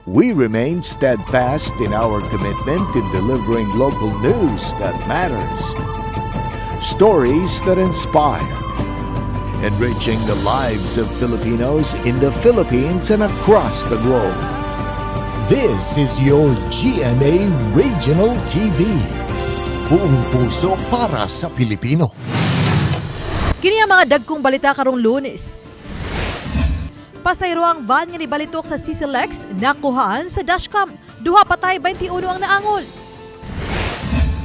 We remain steadfast in our commitment in delivering local news that matters. Stories that inspire. Enriching the lives of Filipinos in the Philippines and across the globe. This is your GMA Regional TV. Buong puso para sa Pilipino. Kini ang mga dagkong balita karong Lunes. Pasayro ang van nga nibalitok sa CCLEX nakuhaan sa dashcam. Duha patay 21 ang naangol.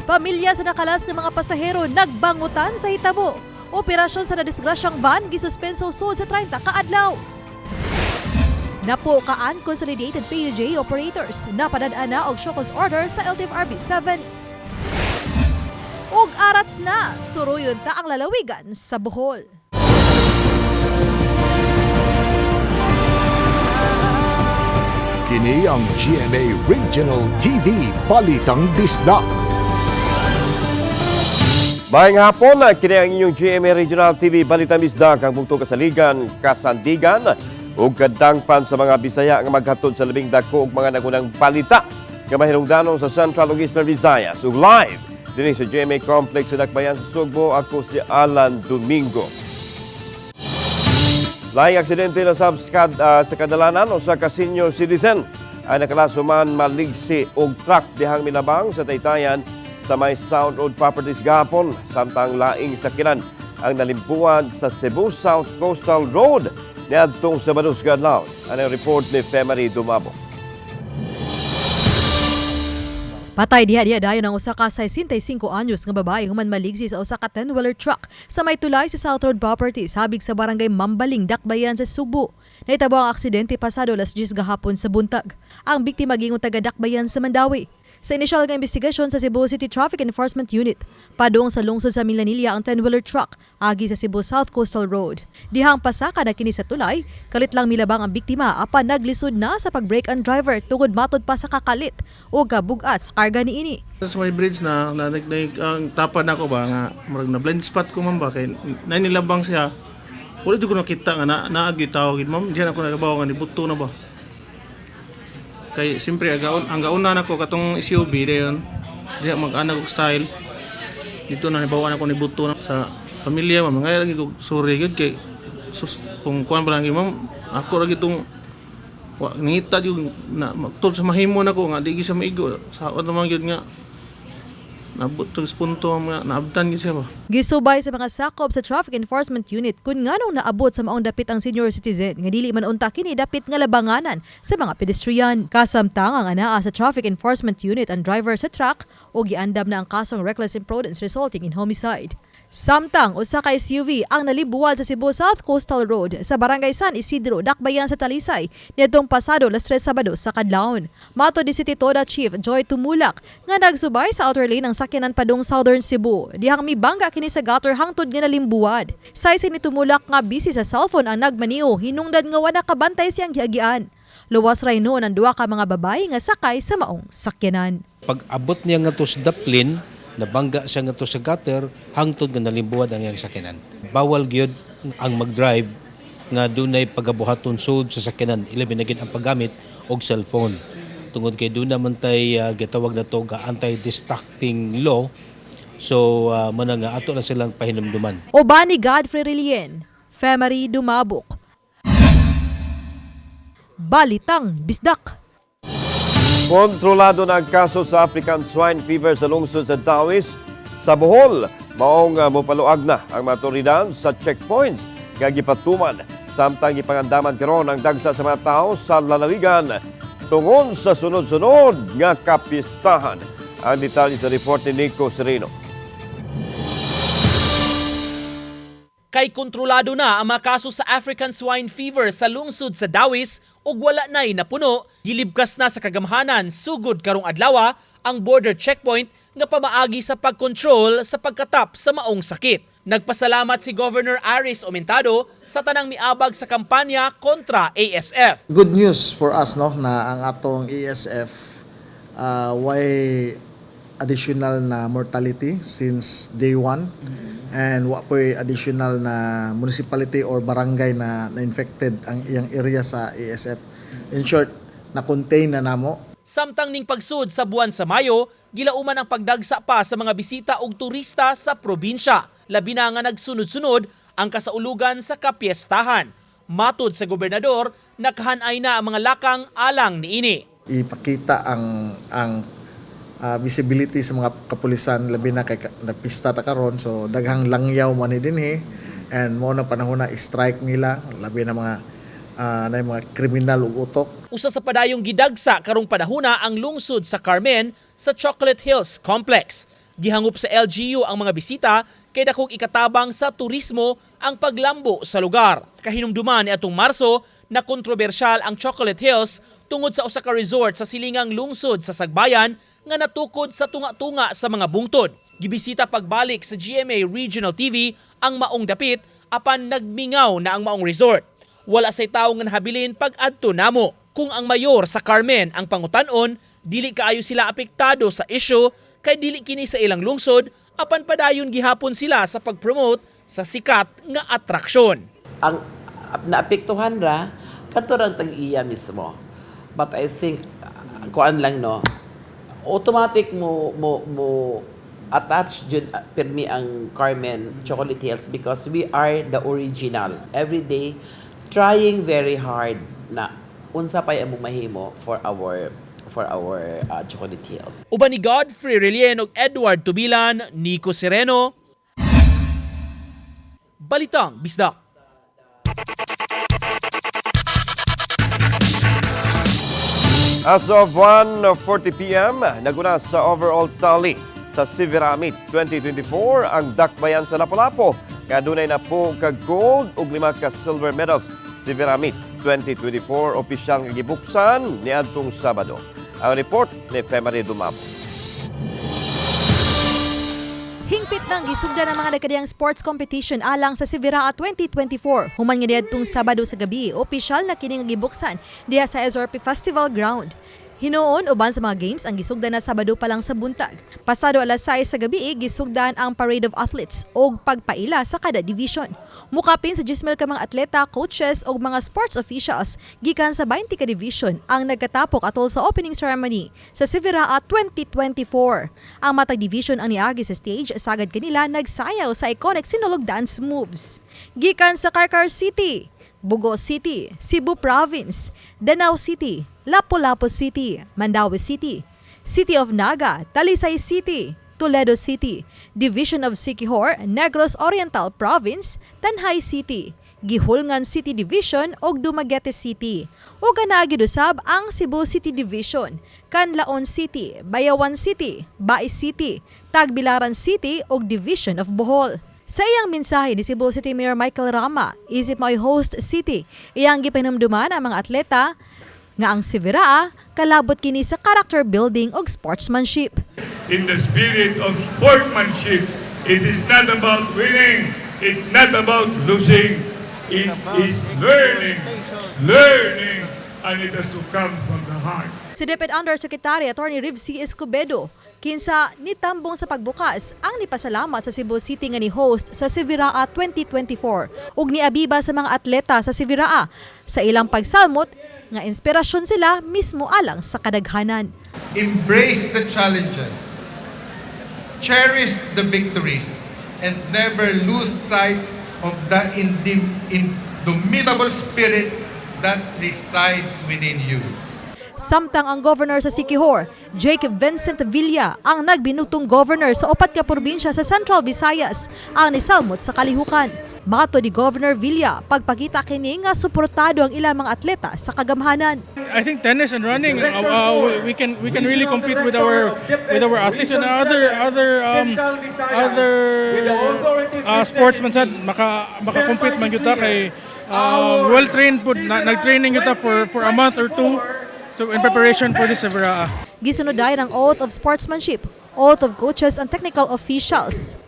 Pamilya sa nakalas ng mga pasahero nagbangutan sa hitabo. Operasyon sa nadisgrasyang van gisuspenso sud sa 30 ka adlaw. Napo kaan consolidated PUJ operators napadad-an na og show cause order sa LTFRB 7. Og arats na suruyon ta ang lalawigan sa Bohol. Kini ang GMA Regional TV Balitang Disda. Maayong hapon, kini ang inyong GMA Regional TV Balitang Disda kang bugtong kasaligan, kasandigan ug kadangpan sa mga Bisaya nga maghatod sa labing dako ug mga nagunang balita nga mahinungdanon sa Central ug Eastern Visayas ug live dinhi sa GMA Complex sa Dakbayan sa Sugbo. Ako si Alan Domingo. Laing aksidente na sa kadalanan o sa ka-senior citizen ay nakalasuman maligsi og truck dihang milabang sa Taytayan sa may South Road Properties gahapon. Samtang laing sakinan ang nalimpuan sa Cebu South Coastal Road niadtong sa Badusga Adlaw. Ano ang report ni Femari Dumabo? Patay diha dayon ang usa ka 65 anyos nga babae human maligsi sa usa ka 10-wheeler truck sa may tulay sa South Road Properties habig sa barangay Mambaling, Dakbayan sa Subo. Nahitabo ang aksidente pasado alas 10 gahapon sa buntag. Ang biktima gingon taga Dakbayan sa Mandawi. Sa inisyal nga investigasyon sa Cebu City Traffic Enforcement Unit, padung sa lungsod sa Milanilla ang 10-wheeler truck agi sa Cebu South Coastal Road. Dihang pasaka na kini sa tulay, kalit lang milabang ang biktima apan naglisod na sa pag-brake ang driver tungod matod pa sa kakalit o kabugat sa karga niini. Sa may bridge na ang tapan ako ba nga murag na blind spot ko man ba kay nanilabang siya. Wala jud ko nakita nga naagi tawag ma'am, diyan ako nagabaw nga nibuto na ba. Kay siyempre ang gauna nako katong SUV dayon. Diya mag-anak og style. Dito na nibawan ako ni buto na sa pamilya ma'am. Ngay lagi ko sorry gud kay kung kuan ba lang ma'am, ako lagi tong nangita jud na magtud sa mahimo nako nga di sa maigo. Sa naman gyud nga nabot to punto nga naabtan gyud siya ba. Gisubay sa mga sakop sa Traffic Enforcement Unit kun nganong naabot sa maong dapit ang senior citizen nga dili man unta kini dapit nga labanganan sa mga pedestrian. Kasamtang ang anaa sa Traffic Enforcement Unit ang driver sa truck o giandam na ang kasong reckless imprudence resulting in homicide. Samtang usa ka SUV ang nalibuwal sa Cebu South Coastal Road sa Barangay San Isidro, Dakbayan sa Talisay niadtong pasado alas 3 Sabado sa kadlawon. Mato di City Toda Chief Joy Tumulak nga nagsubay sa outer lane ng sakyanan padung Southern Cebu. Dihang mibangga kini sa gutter hangtod nga nalimbuwad. Saysi ni Tumulak nga busy sa cellphone ang nagmaniho, hinungdan nga wala kabantay siyang giagian. Luwas ray noon ang duha ka mga babae nga sakay sa maong sakyanan. Pag abot niya nga to sa daplin, nabangga siya nga to sa gutter, hangtod nga nalimbuwad ang iyang sakyanan. Bawal gyud ang mag-drive nga dunay pagabuhaton sud sa sakyanan, ilabi na gyud ang paggamit og cellphone. Tungod kay duna man tay gitawag na to ga anti-distracting law. So man nga ato na silang pahinumduman. Obani Godfrey Relien, Femari Dumabok. Balitang Bisdak. Kontrolado na ang kaso sa African Swine Fever sa lungsod sa Taois sa Bohol. Maong mopaluag na ang mga otoridad sa checkpoints nga gipatuman. Samtang gipangandaman karon ang dagsa sa mga tao sa lalawigan tungod sa sunod-sunod nga kapistahan. Ang detalye sa report ni Nico Sereno. Kay kontrolado na ang mga kaso sa African Swine Fever sa lungsod sa Dawis ug wala na'y napuno, gilibkas na sa kagamhanan sugod karong adlaw ang border checkpoint nga pamaagi sa pagkontrol sa pagkatap sa maong sakit. Nagpasalamat si Governor Aris Omentado sa tanang miabag sa kampanya kontra ASF. Good news for us no na ang atong ASF way additional na mortality since day one. And wa po'y additional na municipality or barangay na infected ang iyang area sa ASF. In short, na-contain na namo. Samtang ning pagsud sa buwan sa Mayo, gilauman ang pagdagsa pa sa mga bisita ug turista sa probinsya. Labi na nga nagsunod-sunod ang kasaulugan sa kapiestahan. Matud sa gobernador, nakahanay na ang mga lakang alang niini. Ipakita ang visibility sa mga kapulisan labi na kay napista ta karon, so daghang langyaw man ni dinhi, and mo na panahon na strike nila labi na mga kriminal ug utok. Usa sa padayong gidagsa karong panahona ang lungsod sa Carmen sa Chocolate Hills Complex. Gihangup sa LGU ang mga bisita kay dakong ikatabang sa turismo ang paglambo sa lugar. Kahinumduman ni atong Marso na kontrobersyal ang Chocolate Hills tungod sa usa ka resort sa silingang lungsod sa Sagbayan nga natukod sa tunga-tunga sa mga bungtod. Gibisita pagbalik sa GMA Regional TV ang maong dapit apan nagmingaw na ang maong resort. Wala say tawo nga nahabilin pag-adto namo. Kung ang mayor sa Carmen ang pangutan-on, dili kaayo sila apektado sa issue kay dili kini sa ilang lungsod apan padayon gihapon sila sa pag-promote sa sikat nga atraksyon. Ang naapektuhan ra kadto ra tag-iya mismo. But I think kuan lang no, automatic mo attach jud permi ang Carmen Chocolate Hills because we are the original. Every day trying very hard na unsa pay among mahimo for our Chocolate Hills. Uban ni Godfrey Relien ug Edward Tubilan, Nico Sereno. Balitang Bisdak. As of 1:40 p.m., naguna sa overall tally sa Siviramit 2024 ang Dakbayan sa Lapu-Lapu. Kadunay na po ka gold ug 5 ka silver medals. Siviramit 2024 opisyal nga gibuksan niadtong Sabado. Ang report ni Femari Dumabo. Hingpit ng gisugda ng mga nagkadiyang sports competition alang sa Siviraa 2024. Human nga diadtong Sabado sa gabi, opisyal na kining gibuksan diha sa SRP Festival Ground. Hinuon uban sa mga games ang gisugdan na Sabado pa lang sa buntag. Pasado alas 6 sa gabi, gisugdan ang Parade of Athletes o pagpaila sa kada division. Mukapin sa 10,000 ka mga atleta, coaches o mga sports officials gikan sa 20 ka division ang nagkatapok atol sa opening ceremony sa Siviraa 2024. Ang matag division ang niagi sa stage, sagad kanila nagsayaw sa iconic sinulog dance moves. Gikan sa Carcar City, Bugo City, Cebu Province, Danao City, Lapu-Lapu City, Mandaue City, City of Naga, Talisay City, Toledo City, Division of Siquijor, Negros Oriental Province, Tanhay City, Gihulngan City Division ug Dumaguete City. Ug ganaagi usab ang Cebu City Division, Canlaon City, Bayawan City, Bais City, Tagbilaran City ug Division of Bohol. Sa iyang mensahe ni Cebu City Mayor Michael Rama, isip mo'y host city, iyang gipahinumduman ang mga atleta nga ang Siviraa kalabot kini sa character building ug sportsmanship. In the spirit of sportsmanship, it is not about winning, it's not about losing, it is learning, and it has to come from the heart. Si Deputy Undersecretary Attorney Riv C. Escobedo, kinsa nitambong sa pagbukas ang nipasalamat sa Cebu City nga ni host sa Siviraa 2024 ug niabiba sa mga atleta sa Siviraa sa ilang pagsalmot nga inspirasyon sila mismo alang sa kadaghanan. Embrace the challenges, cherish the victories, and never lose sight of the indomitable spirit that resides within you. Samtang ang governor sa Siquijor, Jake Vincent Villa, ang nagbinutong governor sa 4 ka probinsya sa Central Visayas, ang nisalmot sa kalihukan. Mato ni Governor Villa, pagpakita kini nga suportado ang ilang mga atleta sa kagamhanan. I think tennis and running, we can really compete with our athletes and other sportsmen sad maka-compete man gyud ta kay well trained pud nag-training gyud ta for a month or two in preparation for this Siviraa. Gisunod dayon ang oath of sportsmanship, oath of coaches and technical officials.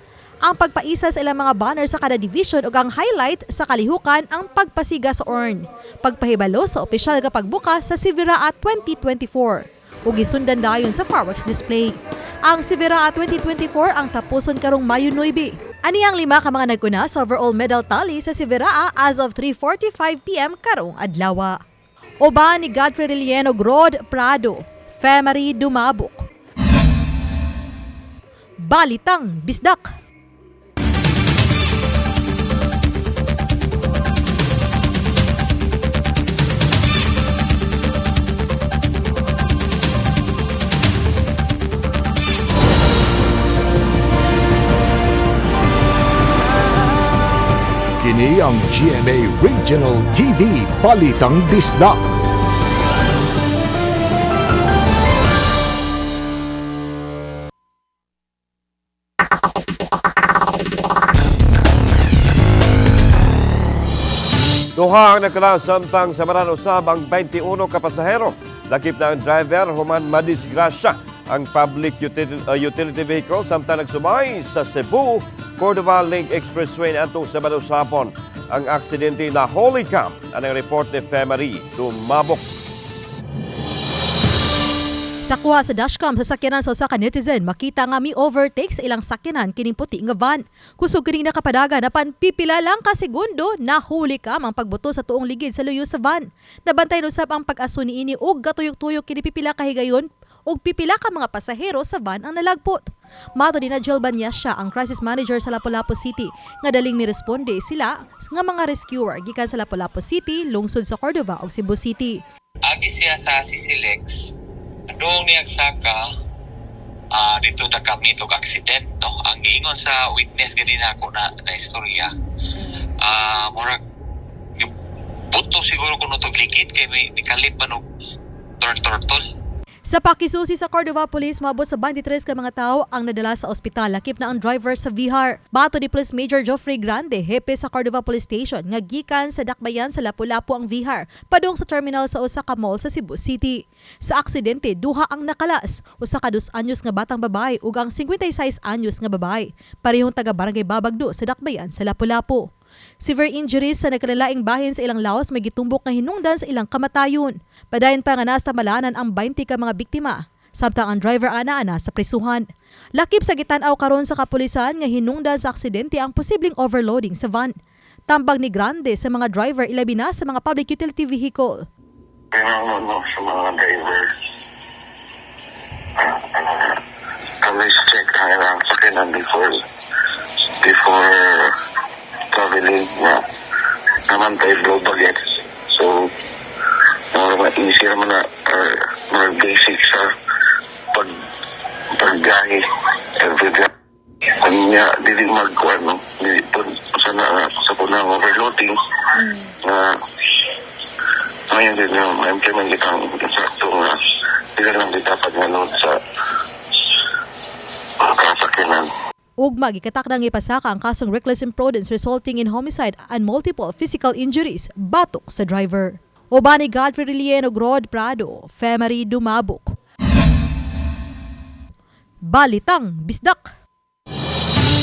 Ang pagpaisa sa ilang mga banner sa kada division ug ang highlight sa kalihukan ang pagpasiga sa urn, pagpahibalo sa opisyal nga pagbukas sa Siviraa 2024 ug gisundan dayon sa fireworks display. Ang Siviraa 2024 ang tapuson karong Mayo 9. Ani ang 5 ka mga nagkuna sa overall medal tally sa Siviraa as of 3:45 p.m. karong adlaw. Uban ni Godfrey Relieno Rod Prado, Femery Dumabok. Balitang Bisdak. Kini ang GMA Regional TV Balitang Bisdak. Duha ang nakala samtang samaran usab ang 21 ka pasahero. Lakip na ang driver human madisgrasya ang public utility vehicle samtang nagsumay sa Cebu Cordova Link Expressway atong Sabado sapon. Ang aksidente na Holy Camp. Anong report ni Femery Dumabok. Sa kuha sa dashcam sa sakyanan sa usa ka netizen, makita nga mi overtake sa ilang sakyanan kining puti nga van. Kusog kining nakapadaga na pipila lang ka segundo nahuli ka ang pagbuto sa tuong ligid sa luyo sa van. Nabantay usab ang pag-aso niini og gatuyok-tuyok kini pipila ka higayon og pipila ka mga pasahero sa van ang nalagpot. Mato ni na Jill Banyasya, ang crisis manager sa Lapu-Lapu City, nga daling miresponde sila nga mga rescuer gikan sa Lapu-Lapu City, lungsod sa Cordova ug Cebu City. Agi siya sa Sisilex. Doon niya saka dito na kami itong accident. No? Ang giingon sa witness ganina ako na istorya. Murag buto siguro kung itong likid kaya may nikalit man o turtle. Sa pakisusi sa Cordova Police, maabot sa 23 ka mga tao ang nadala sa ospital. Lakip na ang driver sa Vihar. Bato ni Police Major Geoffrey Grande, hepe sa Cordova Police Station, nga gikan sa dakbayan sa Lapu-Lapu ang Vihar, padung sa terminal sa usa ka mall sa Cebu City. Sa aksidente, duha ang nakalas, usa ka 2 anyos nga batang babae ug ang 56 anyos nga babae. Parehong taga Barangay Babagdo sa dakbayan sa Lapu-Lapu. Severe injuries sa nagkalalaing bahin sa ilang laos may gitumbok nga hinungdan sa ilang kamatayon. Padayon pa nga nasa malanan ang 20 ka mga biktima. Samtang ang driver ana sa prisuhan. Lakip sa gitanaw karon sa kapulisan nga hinungdan sa aksidente ang posibleng overloading sa van. Tambag ni Grande sa mga driver ilabi na sa mga public utility vehicle. Sa mga driver, always check ang sakyanan before traveling na naman tayo low baggage. So, easy naman na mga basic sa pagbiyahe everyday. Kanya, dili magkuhan, no? Dili po, sa punang overloading na ngayon din na ma-implement kitang sakto nga dili lang di dapat nga load sa kasakyanan. Ugma, gikatakdang ipasaka ang kasong reckless imprudence resulting in homicide and multiple physical injuries batok sa driver. Uban ni Godfrey Relieno Rod Prado, Femery Dumabok. Balitang Bisdak.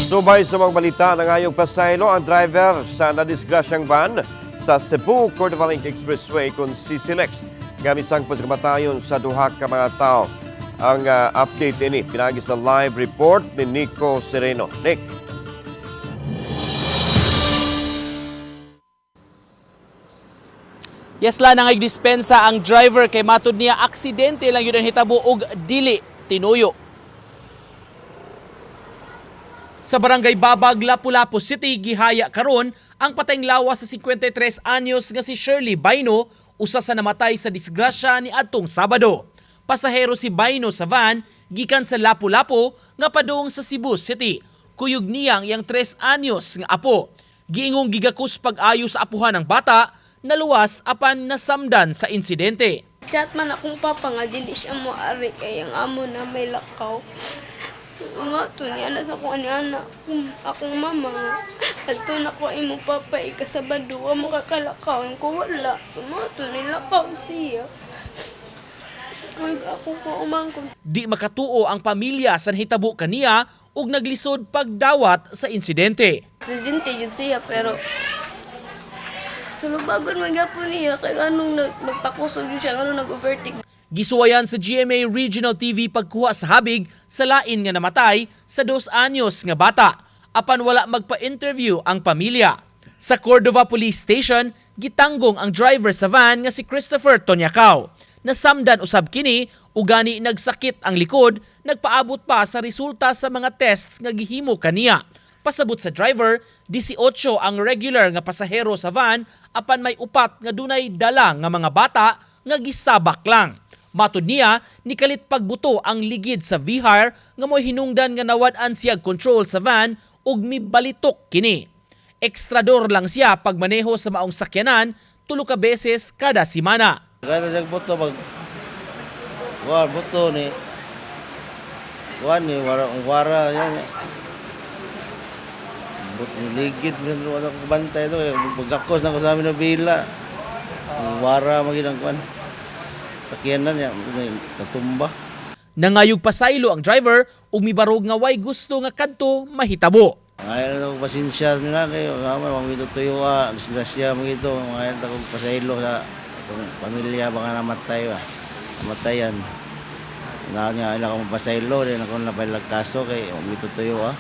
Subay sa mga balita ng ngayong pasaylo ang driver sa nadisgrasyang van sa Cebu Cordova Link Expressway kung Sisilex. Gamisang pagkamatayon sa duha ka mga tao. Ang update ini pinagi sa live report ni Nico Sereno. Nick. Yes la nangay dispensa ang driver kay matud niya aksidente lang yun ang hitabo og dili tinuyo. Sa barangay Babag, Lapu-Lapu City, gihaya karon ang patayng lawas sa 53 anyos nga si Shirley Baino, usa sa namatay sa disgrasya ni adtong Sabado. Pasahero si Baino sa van, gikan sa Lapu-Lapu nga padung sa Cebu City. Kuyog niyang yang 3 anyos nga apo. Giingong gigakus pag-ayo sa apuhan ng bata, naluwas apan nasamdan sa insidente. Chat man akong papa nga dili siya mo ari kay ang amo na may lakaw. Umato niya na sa kung ana akong mama nga. Adto na ko imo papa ikasabado mo kakalakaw ko wala. Umato nilakaw siya. Di makatuo ang pamilya sa nahitabo kaniya ug naglisod pagdawat sa insidente. Aksidente yun siya pero sulubagon magyapon niya kay anong nagpakusog yun siya anong nag-overtake. Gisuwayan sa GMA Regional TV pagkuha sa habig sa lain nga namatay sa 2 anyos nga bata apan wala magpa-interview ang pamilya. Sa Cordova Police Station, gitanggong ang driver sa van nga si Christopher Tonyacao. Nasamdan usab kini ug gani nagsakit ang likod, nagpaabot pa sa resulta sa mga tests nga gihimo kaniya. Pasabot sa driver, 18 ang regular nga pasahero sa van apan may upat nga dunay dala nga mga bata nga gisabak lang. Matud niya, nikalit pagbuto ang ligid sa VHR nga mo'y hinungdan nga nawad-an siya control sa van ug mibalitok kini. Ekstrador lang siya pagmaneho sa maong sakyanan 3 ka beses kada semana. Kada jag buto buto ni wara yan. Ligid wala ko bantay to pagkakos na ko sa amin na bila. Wara magidang kwan. Sakyanan niya natumba. Nangayog pasaylo ang driver ug mibarog nga way gusto nga kadto mahitabo. Ngayon na pasensya nga kayo, mga tuyo disgrasya mga ito, ngayon na pasaylo sa itong pamilya baka namatayan. Nga akong pasaylo, rin ako napalag kaso kay mga tuyo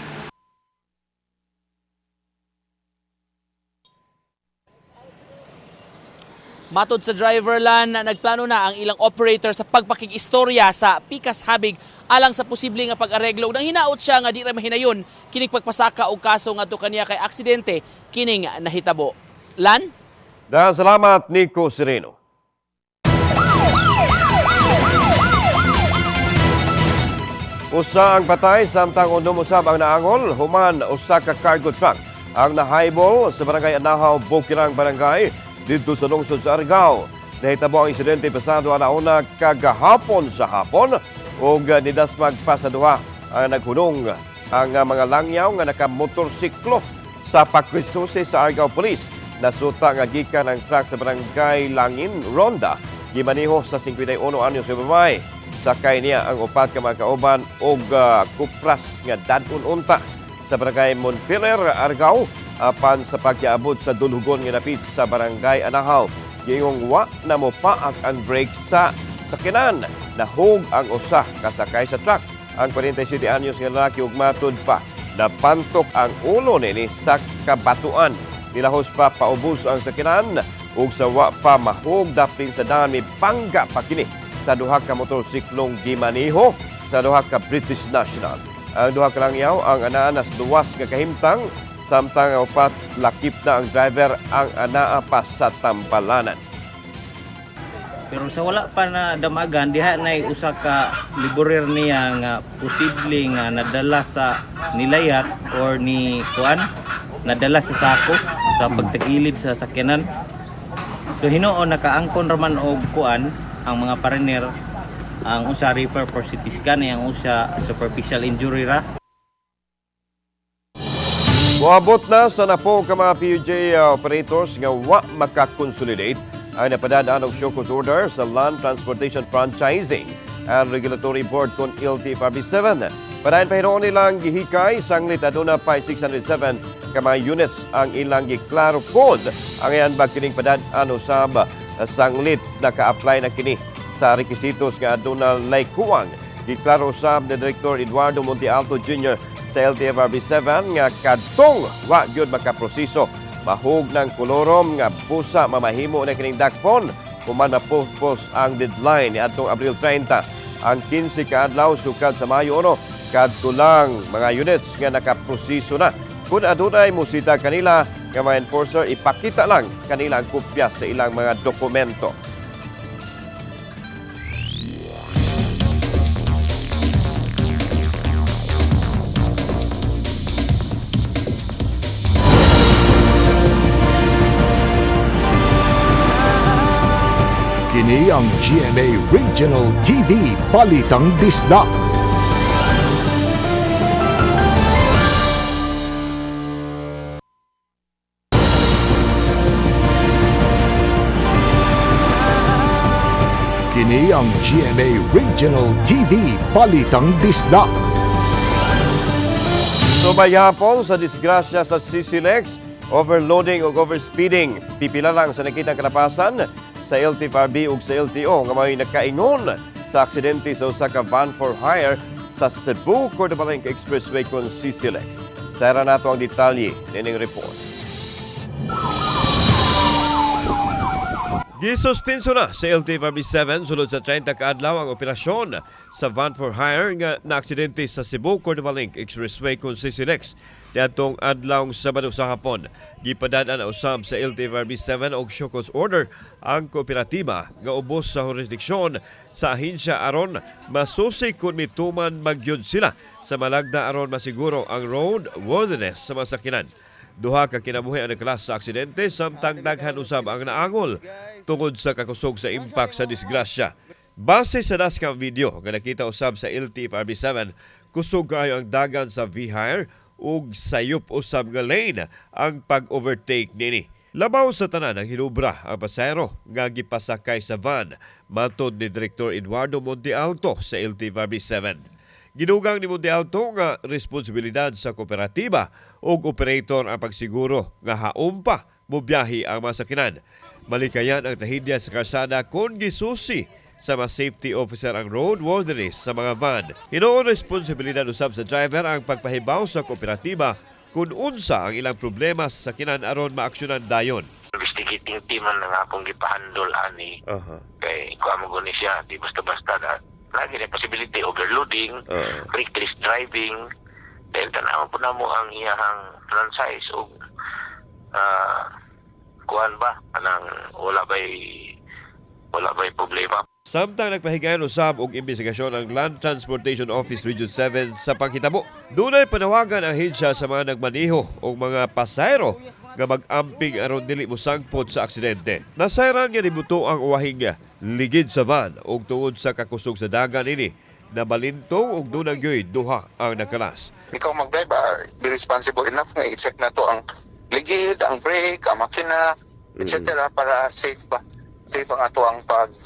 Matod sa driver lan, nagplano na ang ilang operator sa pagpakig-istorya sa Pikas Habig alang sa posible nga pag-areglo. Nang hinaot siya nga di ra mahinayon kining pagpasaka og kaso ngadto kaniya kay aksidente kining nahitabo. Lan? Salamat Nico Sereno. Usa ang patay samtang unom usab ang naangol human usa ka cargo truck ang nahaybol sa barangay Anahaw, Bukirang Barangay dito sa lungsod sa Argao. Nahitabo ang insidente pasado alauna kagahapon sa hapon ug nidasmag pa sa duha ang naghunong ang mga langyaw nga nakamotorsiklo sa pakwisusi sa Argao Police. Nasuta nga gikan ang truck sa barangay Langin, Ronda, gimaniho sa 51 anyos nga babae. Sakay niya ang upat ka mga kauban ug kupras nga dadun unta sa barangay Montpiller, Argao, apan sa pagkiabot sa dulhugon nga napit sa barangay Anahaw. Gingong wa na mo paak ang brake sa sakyanan. Nahug ang usa kasakay sa truck. Ang 47 anyos nga lalaki ug matud pa napantok ang ulo nini sa kabatuan. Nilahos pa paubos ang sakyanan ug sa wa pa mahug daplin sa daan may pangga pa kini sa duha ka motorsiklong gimaniho sa duha ka British National. Ang duha ka langyaw ang anaa nas luwas nga kahimtang samtang ang upat lakip na ang driver ang anaa pa sa tampalanan. Pero sa wala pa na damagan diha na usa ka liborer niya nga posible nga nadala sa nilayat or ni kuan nadala sa sako sa pagtagilid sa sakyanan. So hinuon nakaangkon raman og kuan ang mga partner ang usa refer for CT scan ang usa superficial injury ra. Moabot na sa napo ka mga PUJ operators nga wa makakonsolidate ang napadadaan og show cause order sa Land Transportation Franchising and Regulatory Board kon LTFRB 7. Padayon pa hinuon nilang gihikay sanglit aduna pa 607 ka mga units ang ilang giklaro code. Ang iyan ba kining padadaan usab sanglit naka-apply na kini sa rekisitos nga aduna laykuwang. Giklaro usab ni Director Eduardo Montealto Jr. sa LTFRB 7 nga kadtong wa gyud makaproseso mahug ng kolorom nga busa mamahimo na kining dakpon human na post ang deadline ni atong Abril 30. Ang 15 ka adlaw sukad sa Mayo 1 kadto lang mga units nga nakaproseso na. Kung adunay musita kanila nga mga enforcer ipakita lang kanila ang kopya sa ilang mga dokumento. Kini ang GMA Regional TV Balitang Disdak. Kini ang GMA Regional TV Balitang Disdak. Subayapon sa disgrasya sa CCLEX, overloading o overspeeding. Pipila lang sa nakitang kalapasan sa LTFRB ug sa LTO nga may nakaingon sa aksidente sa usa ka van for hire sa Cebu Cordova Expressway kon CCLEX. Sara nato ang detalye nining report. Gisuspenso na sa LTFRB7 sulod sa 30 kaadlaw ang operasyon sa van for hire nga naaksidente sa Cebu Cordova Link Expressway kung CCLEX diatong adlaw Sabado sa hapon. Gipadaan ang usab sa LTFRB7 og show cause order ang kooperatiba nga ubos sa jurisdiksyon sa ahensya aron masusi kung mituman magyud sila sa malagda aron masiguro ang road worthiness sa masakinan. Duha ka kinabuhi ang nakalas sa aksidente samtang daghan usab ang naangol tungod sa kakusog sa impact sa disgrasya. Base sa dashcam video nga nakita usab sa LTFRB7, kusog kaayo ang dagan sa V-Hire ug sayop usab nga lane ang pag-overtake nini. Labaw sa tanan ang hinubra ang pasahero nga gipasakay sa van, matod ni Direktor Eduardo Montealto sa LTFRB7. Gidugang ni Montealto nga responsibilidad sa kooperatiba o operator ang pagsiguro nga haumpa mobiyahe ang masakinan. Malikayan ang trahedya sa karsada kung gisusi sa mga safety officer ang road worthiness sa mga van. Hinoon responsibilidad usab sa driver ang pagpahibaw sa kooperatiba kung unsa ang ilang problema sa sakinan aron maaksyonan dayon. Investigating team ang akong gipahandle ani. Kay ko amo guni siya di basta-basta na lagi na possibility overloading, reckless driving, then tanawan po na mo ang iyahang franchise o kuan ba anang wala ba'y problema. Samtang nagpahigayon usab og investigasyon ang Land Transportation Office Region 7 sa panghitabo. Dunay panawagan ang ahensya sa mga nagmaneho o mga pasahero nga mag-amping aron dili mosangpot sa aksidente. Nasayran nga nibuto ang uwahing ligid sa van ug tungod sa kakusog sa dagan ini nabalintong ug dunang gyoy duha ang nakalas. Ikaw mag-drive, be responsible enough nga i-check na to ang ligid, ang brake, ang makina, etc. para safe ba? Safe ang ato ang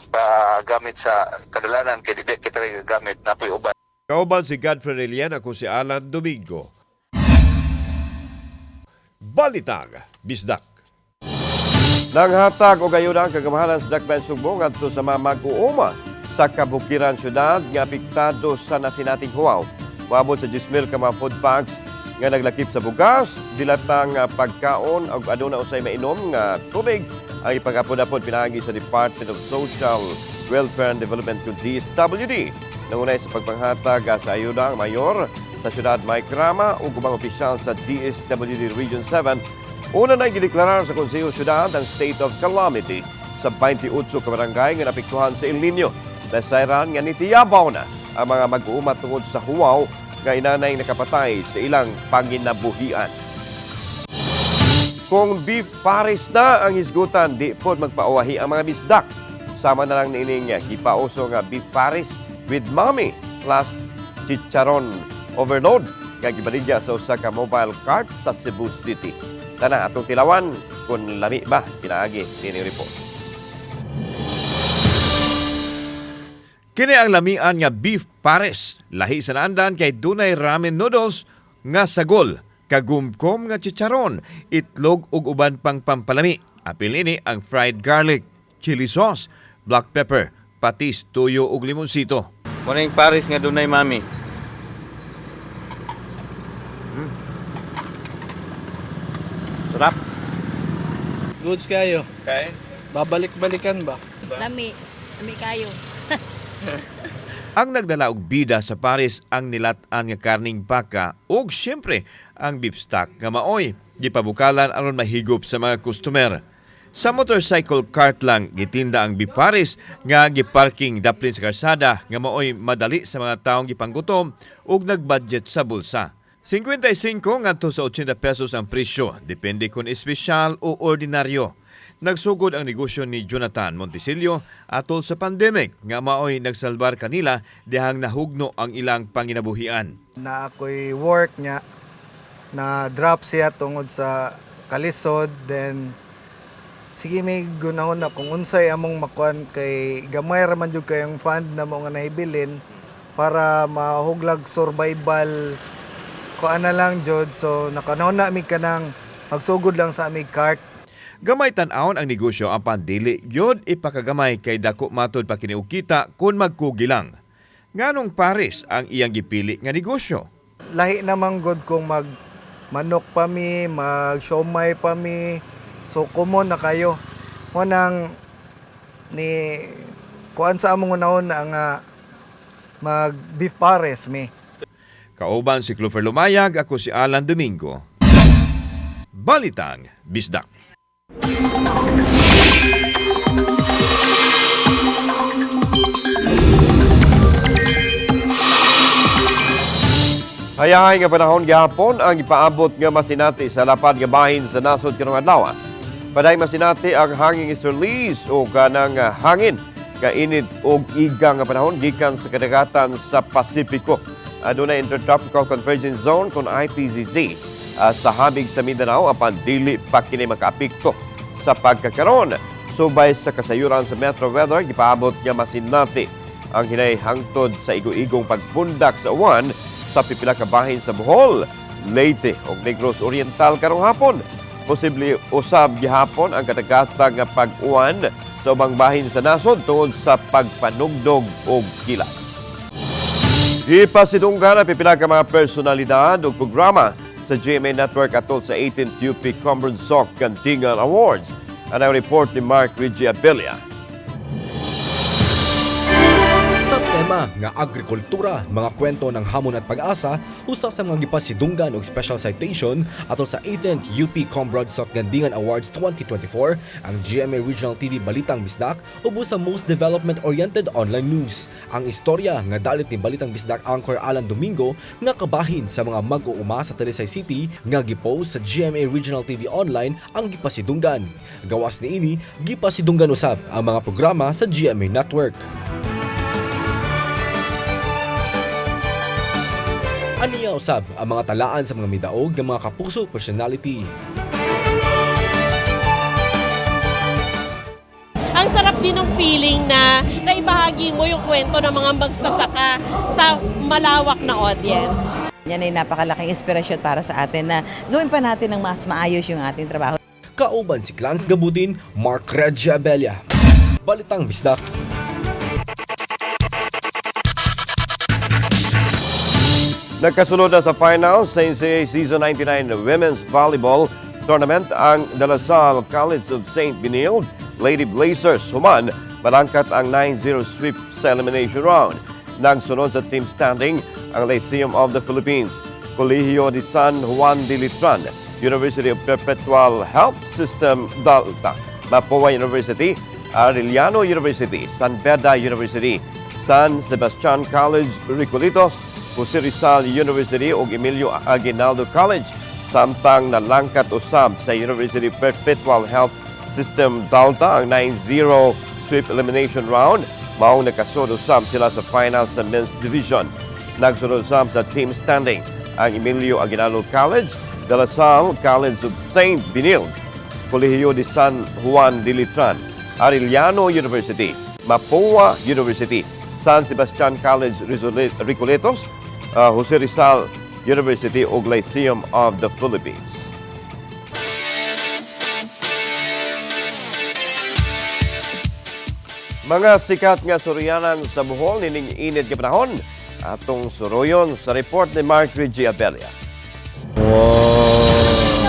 paggamit sa kadalanan kay dili kita rin gamit na puy uban. Kauban si Godfrey Relian, ako si Alan Domingo. Balitag, Bisdak. Nanghatag og ayuda ang kagamahalan sa Dakbayan Sugbo ngadto sa mga mag-uuma sa kabukiran syudad nga apektado sa nasinating huwaw. Maabot sa 10,000 ka mga food packs nga naglakip sa bugas, dilatang pagkaon ug aduna usay mainom nga tubig ang ipag-apod-apod pinaagi sa Department of Social Welfare and Development kung DSWD. Nangunay sa pagpanghatag sa ayuda ang mayor sa syudad Mike Rama ug ubang opisyal sa DSWD Region 7. Una na gideklarar sa Konseho Syudad ang state of calamity sa 28 ka barangay nga napektuhan sa El Nino. Nasayran nga nitiyabaw na ang mga mag-uuma tungod sa huwaw nga inanay nakapatay sa ilang panginabuhian. Kung beef pares na ang hisgutan, di po magpauwahi ang mga bisdak. Sama na lang niining hipauso nga beef pares with mommy plus chicharon overload nga gibaligya sa usa ka mobile cart sa Cebu City. Tana atong tilawan kung lami ba pinaagi ni report. Kini ang lamian nga beef pares. Lahi sa naandan kay dunay ramen noodles nga sagol, kagumkom nga chicharon, itlog ug uban pang pampalami. Apil ini ang fried garlic, chili sauce, black pepper, patis, tuyo ug limonsito. Kuning pares nga dunay mami. Sarap. Goods kayo. Okay. Babalik-balikan ba? Lami kayo. Ang nagdala og bida sa pares ang nilat-an nga karning baka ug siyempre ang beef stock nga maoy gipabukalan aron mahigop sa mga customer. Sa motorcycle cart lang gitinda ang beef pares nga giparking daplin sa karsada nga maoy madali sa mga taong gipanggutom ug nagbudget sa bulsa. 55 ngadto sa 80 pesos ang presyo, depende kung espesyal o ordinaryo. Nagsugod ang negosyo ni Jonathan Montesilio atol sa pandemic nga maoy nagsalbar kanila dihang nahugno ang ilang panginabuhian. Na ako'y work niya, na drop siya tungod sa kalisod, then sige may gunahon na kung unsay among makuan kay gamay raman jud kayong fund na mo nga nahibilin para mahuglag survival ko ana lang jud. So nakanahon na mi kanang magsugod lang sa aming cart. Gamay tan-awon ang negosyo ang pandili gyud ipakagamay kay dako matod pa kini og kita kun magkugi lang. Nganong pares ang iyang gipili nga negosyo? Lahi namang god kung mag manok pa mi, mag siomay pa mi. So common na kayo. Mo nang ni kuan sa among unahon ang mag beef pares mi. Kauban si Clover Lumayag, ako si Alan Domingo. Balitang Bisdak. Hayahay nga panahon gihapon ang ipaabot nga masinati sa lapad nga bahin sa nasod karong adlaw. Paday masinati ang hangin isurlis o kanang hangin kainit og igang nga panahon gikan sa kadagatan sa Pasipiko. Adunay Intertropical Convergence Zone kon ITCZ sa habig sa Mindanao apan dili pa kini makaapekto sa pagkakaron. Subay sa kasayuran sa Metro Weather gipaabot nga masinati ang hinay hangtod sa igo-igong pagpundak sa uwan sa pipila ka bahin sa Bohol, Leyte ug Negros Oriental karong hapon. Posible usab gihapon ang kadagatang nga pag-uwan sa ubang bahin sa nasod tungod sa pagpanugdog og kilat. Ipasidunggan ang pipila ka mga personalidad ug programa sa GMA Network atol sa 18th UP Conference Soc Gantingan Awards. Ang report ni Mark Reggie Abella. Sa tema nga agrikultura, mga kwento ng hamon at pag-asa, usa sa mga gipasidunggan og special citation atol sa 18th UP Combroadsoc Gandingan Awards 2024 ang GMA Regional TV Balitang Bisdak ubo sa Most Development-Oriented Online News. Ang istorya nga dalit ni Balitang Bisdak anchor Alan Domingo nga kabahin sa mga mag-uuma sa Talisay City nga gipost sa GMA Regional TV Online ang gipasidunggan. Gawas niini, gipasidunggan usab ang mga programa sa GMA Network. Aniya usab ang mga talaan sa mga midaog ng mga kapuso personality. Ang sarap din ng feeling na naibahagi mo yung kwento ng mga magsasaka sa malawak na audience. Yan ay napakalaking inspirasyon para sa atin na gawin pa natin ng mas maayos yung ating trabaho. Kauban si Clans Gabutin, Mark Reggie Abella. Balitang Bisdak. Nagkasunod na sa final sa NCAA Season 99 Women's Volleyball Tournament ang De La Salle College of St. Benilde Lady Blazers. Human, malangkat ang 9-0 sweep sa elimination round. Nagsunod sa team standing ang Lyceum of the Philippines, Colegio de San Juan de Letran, University of Perpetual Health System Dalta, Mapua University, Arellano University, San Beda University, San Sebastian College, Recoletos, Jose Rizal University ug Emilio Aguinaldo College. Samtang nalangkat usab sa University Perpetual Health System Dalta ang 9-0 sweep elimination round. Maong nakasod usab sila sa final sa men's division. Nagsunod usab sa team standing ang Emilio Aguinaldo College, De La Salle College of St. Benilde, Colegio de San Juan de Letran, Arellano University, Mapua University, San Sebastian College Recoletos, Jose Rizal University ug Lyceum of the Philippines. Mga sikat nga suryanan sa Bohol nining init nga panahon atong suroyon sa report ni Mark Reggie Abella.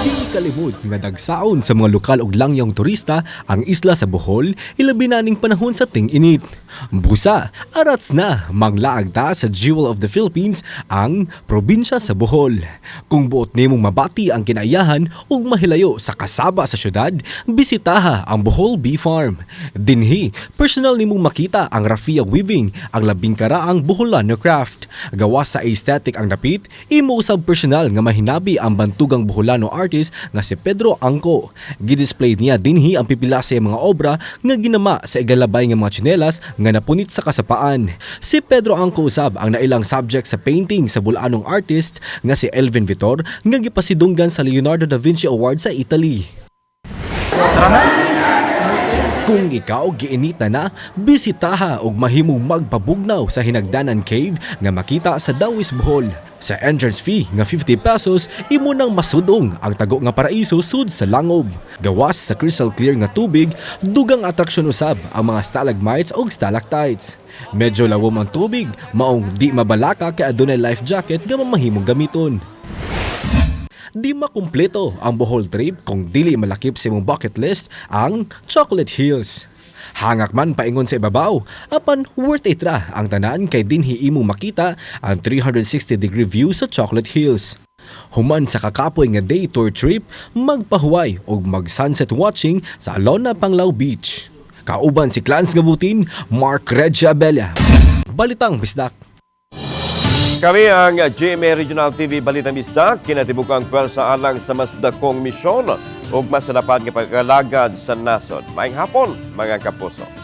Di kalimot nga dagsaon sa mga lokal ug langyang turista ang isla sa Bohol ilabi na ning panahon sa ting-init. Busa, arats na manglaag ta sa Jewel of the Philippines ang probinsya sa Bohol. Kung buot nimong mabati ang kinaiyahan ug mahilayo sa kasaba sa syudad, bisitaha ang Bohol Bee Farm. Dinhi, personal nimong makita ang raffia weaving, ang labing karaang Boholano craft. Gawas sa aesthetic ang dapit, imo usab personal nga mahinabi ang bantugang Boholano artist nga si Pedro Angco. Gidisplay niya dinhi ang pipila sa mga obra nga ginama sa igalabay nga mga tsinelas nga napunit sa kasapaan. Si Pedro Angco usab ang nailang subject sa painting sa Bolanong artist nga si Elvin Vitor nga gipasidunggan sa Leonardo da Vinci Award sa Italy. Kung ikaw giinita na, bisitaha ug mahimong magpabugnaw sa Hinagdanan Cave nga makita sa Dawis, Bohol. Sa entrance fee nga 50 pesos, imo nang masudong ang tago nga paraiso sud sa langob. Gawas sa crystal clear nga tubig, dugang atraksyon usab ang mga stalagmites ug stalactites. Medyo lawom ang tubig, maong di mabalaka kay adunay life jacket nga mamahimong gamiton. Di makumpleto ang Bohol trip kung dili malakip sa imong bucket list ang Chocolate Hills. Hangak man paingon sa ibabaw, apan worth it ra ang tanan kay dinhi imo makita ang 360-degree view sa Chocolate Hills. Human sa kakapoy nga day tour trip, magpahuway o mag-sunset watching sa Alona Panglao Beach. Kauban si Clans Gabutin, Mark Regia Abella. Balitang Bisdak. Kami ang GMA Regional TV Balitang Bisdak, kinatibukang pwersa alang sa mas dakong misyon ug mas lapad nga pagkalagad sa nasod. Maayong hapon, mga kapuso.